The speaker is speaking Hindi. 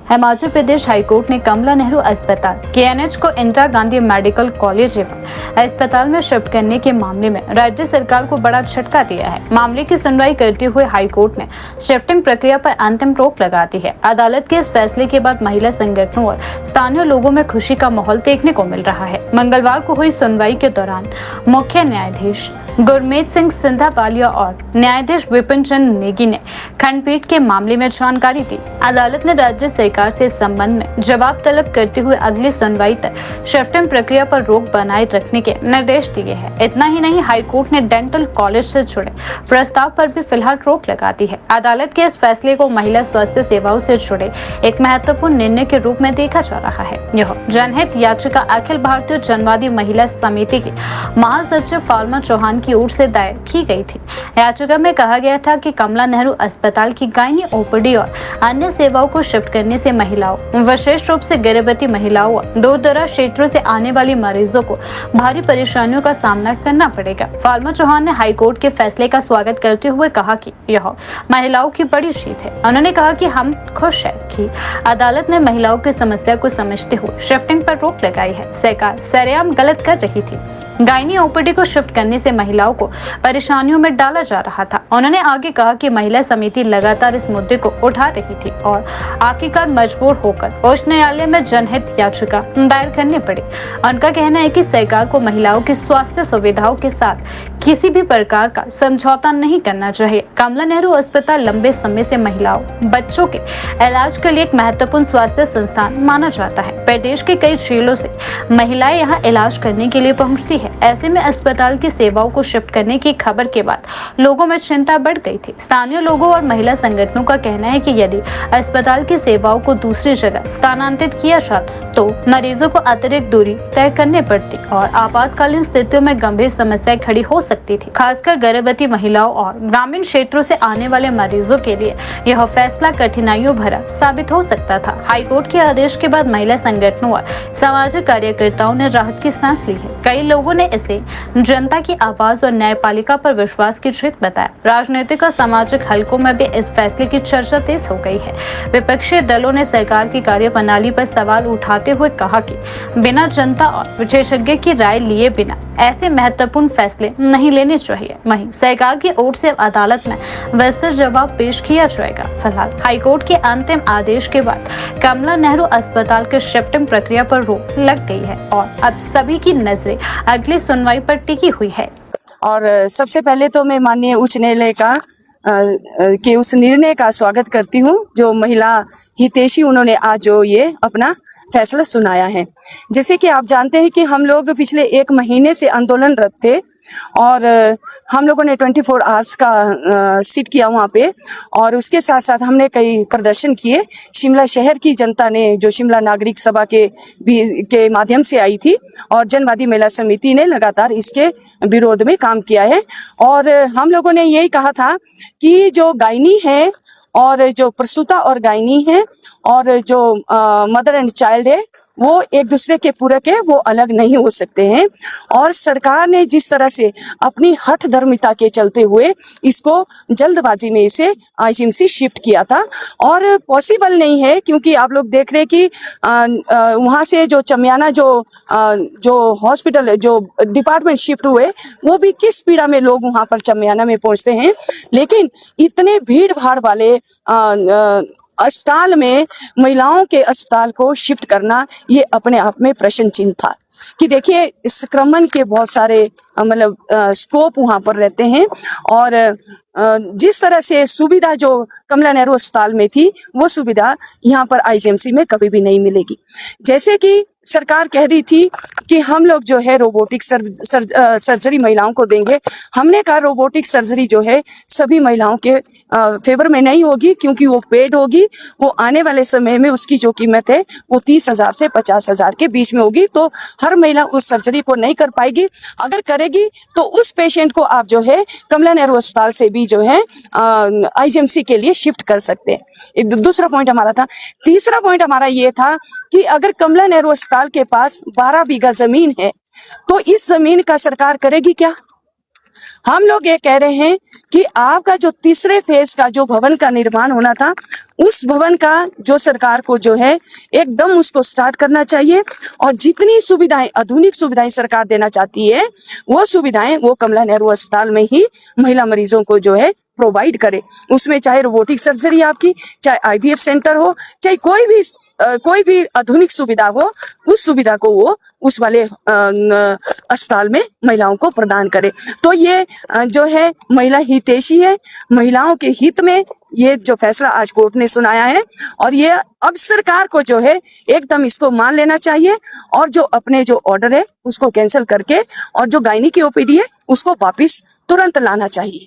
हिमाचल प्रदेश हाईकोर्ट ने कमला नेहरू अस्पताल KNH को इंदिरा गांधी मेडिकल कॉलेज एवं अस्पताल में शिफ्ट करने के मामले में राज्य सरकार को बड़ा झटका दिया है। मामले की सुनवाई करते हुए हाईकोर्ट ने शिफ्टिंग प्रक्रिया पर अंतिम रोक लगा दी है। अदालत के इस फैसले के बाद महिला संगठनों और स्थानीय लोगों में खुशी का माहौल देखने को मिल रहा है। मंगलवार को हुई सुनवाई के दौरान मुख्य न्यायाधीश गुरमीत सिंह सिंधावालिया और न्यायाधीश विपिन चंद्र नेगी ने खंडपीठ के मामले में जानकारी दी। अदालत ने राज्य सरकार से इस संबंध में जवाब तलब करते हुए अगली सुनवाई तक शिफ्टिंग प्रक्रिया पर रोक बनाए रखने के निर्देश दिए हैं। इतना ही नहीं, हाईकोर्ट ने डेंटल कॉलेज से जुड़े प्रस्ताव पर भी फिलहाल रोक लगा दी है। अदालत के इस फैसले को महिला स्वास्थ्य सेवाओं से जुड़े एक महत्वपूर्ण निर्णय के रूप में देखा जा रहा है। यह जनहित याचिका अखिल भारतीय जनवादी महिला समिति की महासचिव फाल्मा चौहान की ओर से दायर की गई थी। याचिका में कहा गया था कि कमला नेहरू अस्पताल की गायनी ओपीडी और अन्य सेवाओं को शिफ्ट करने से महिलाओं, विशेष रूप से गर्भवती महिलाओं और दूर दराज क्षेत्रों से आने वाली मरीजों को भारी परेशानियों का सामना करना पड़ेगा। फाल्मा चौहान ने हाईकोर्ट के फैसले का स्वागत करते हुए कहा कि यह महिलाओं की बड़ी जीत है। उन्होंने कहा कि हम खुश हैं कि अदालत ने महिलाओं की समस्या को समझते हुए शिफ्टिंग पर रोक लगाई है। सरकार सरेआम गलत कर रही थी। गायनी ओपीडी को शिफ्ट करने से महिलाओं को परेशानियों में डाला जा रहा था। उन्होंने आगे कहा कि महिला समिति लगातार इस मुद्दे को उठा रही थी और आखिरकार मजबूर होकर उच्च न्यायालय में जनहित याचिका दायर करनी पड़ी। उनका कहना है कि सरकार को महिलाओं की स्वास्थ्य सुविधाओं के साथ किसी भी प्रकार का समझौता नहीं करना चाहिए। कमला नेहरू अस्पताल लंबे समय से महिलाओं, बच्चों के इलाज के लिए एक महत्वपूर्ण स्वास्थ्य संस्थान माना जाता है। प्रदेश के कई जिलों से महिलाएं यहाँ इलाज करने के लिए पहुँचती है। ऐसे में अस्पताल की सेवाओं को शिफ्ट करने की खबर के बाद लोगों में चिंता बढ़ गई थी। स्थानीय लोगों और महिला संगठनों का कहना है कि यदि अस्पताल की सेवाओं को दूसरी जगह स्थानांतरित किया जाता तो मरीजों को अतिरिक्त दूरी तय करनी पड़ती और आपातकालीन स्थितियों में गंभीर समस्याएं खड़ी हो सकती थी। खासकर गर्भवती महिलाओं और ग्रामीण क्षेत्रों से आने वाले मरीजों के लिए यह फैसला कठिनाइयों भरा साबित हो सकता था। हाईकोर्ट के आदेश के बाद महिला संगठनों और सामाजिक कार्यकर्ताओं ने राहत की सांस ली है। कई लोगों ने इसे जनता की आवाज और न्यायपालिका पर विश्वास की जीत बताया। राजनीतिक और सामाजिक हलकों में भी इस फैसले की चर्चा तेज हो गई है। विपक्षी दलों ने सरकार की कार्यप्रणाली पर सवाल उठाते हुए कहा कि बिना जनता और विशेषज्ञ की राय लिए बिना ऐसे महत्वपूर्ण फैसले नहीं लेने चाहिए। वहीं सरकार की ओर से अदालत में विस्तृत जवाब पेश किया जाएगा। फिलहाल हाईकोर्ट के अंतिम आदेश के बाद कमला नेहरू अस्पताल के शिफ्टिंग प्रक्रिया पर रोक लग गई है और अब सभी की नजरें अगली सुनवाई पर टिकी हुई है। और सबसे पहले तो मैं माननीय उच्च न्यायालय के उस निर्णय का स्वागत करती हूँ जो महिला हितैषी उन्होंने आज जो ये अपना फैसला सुनाया है। जैसे कि आप जानते हैं कि हम लोग पिछले 1 महीने से आंदोलनरत थे और हम लोगों ने 24 आवर्स का सिट किया वहाँ पे और उसके साथ साथ हमने कई प्रदर्शन किए। शिमला शहर की जनता ने जो शिमला नागरिक सभा के माध्यम से आई थी और जनवादी महिला समिति ने लगातार इसके विरोध में काम किया है और हम लोगों ने यही कहा था कि जो गायनी है और जो प्रसूता और गायनी है और जो मदर एंड चाइल्ड है वो एक दूसरे के पूरक है, वो अलग नहीं हो सकते हैं। और सरकार ने जिस तरह से अपनी हठ धर्मिता के चलते हुए इसको जल्दबाजी में इसे आईजीएमसी शिफ्ट किया था और पॉसिबल नहीं है क्योंकि आप लोग देख रहे हैं कि वहाँ से जो चमियाना जो हॉस्पिटल जो डिपार्टमेंट शिफ्ट हुए वो भी किस पीड़ा में लोग वहाँ पर चमियाना में पहुँचते हैं, लेकिन इतने भीड़ भाड़ वाले अस्पताल में महिलाओं के अस्पताल को शिफ्ट करना ये अपने आप में प्रश्न चिन्ह था कि देखिए संक्रमण के बहुत सारे मतलब स्कोप वहाँ पर रहते हैं और जिस तरह से सुविधा जो कमला नेहरू अस्पताल में थी वो सुविधा यहाँ पर आईजीएमसी में कभी भी नहीं मिलेगी। जैसे कि सरकार कह रही थी कि हम लोग जो है रोबोटिक सर्जरी महिलाओं को देंगे। हमने कहा रोबोटिक सर्जरी जो है सभी महिलाओं के फेवर में नहीं होगी क्योंकि वो पेड होगी। वो आने वाले समय में उसकी जो कीमत है वो 30,000 से 50,000 के बीच में होगी, तो हर महिला उस सर्जरी को नहीं कर पाएगी। अगर करेगी तो उस पेशेंट को आप जो है कमला नेहरू अस्पताल से भी जो है आईजीएमसी के लिए शिफ्ट कर सकते हैं। दूसरा पॉइंट हमारा था। तीसरा पॉइंट हमारा ये था कि अगर कमला नेहरू अस्पताल के पास 12 बीघा जमीन है तो इस जमीन का सरकार करेगी क्या? हम लोग ये कह रहे हैं कि आपका जो तीसरे फेज का जो भवन का निर्माण होना था, उस भवन का जो सरकार को जो है एकदम उसको स्टार्ट करना चाहिए और जितनी सुविधाएं, आधुनिक सुविधाएं सरकार देना चाहती है, वो सुविधाएं वो कमला नेहरू अस्पताल में ही महिला मरीजों को जो है प्रोवाइड करे। उसमें चाहे रोबोटिक सर्जरी आपकी, चाहे आईवीएफ सेंटर हो, चाहे कोई भी आधुनिक सुविधा हो, उस सुविधा को वो उस वाले अस्पताल में महिलाओं को प्रदान करे। तो ये जो है महिला हितैषी है, महिलाओं के हित में ये जो फैसला आज कोर्ट ने सुनाया है और ये अब सरकार को जो है एकदम इसको मान लेना चाहिए और जो अपने जो ऑर्डर है उसको कैंसिल करके और जो गायनी की ओपीडी है उसको वापिस तुरंत लाना चाहिए।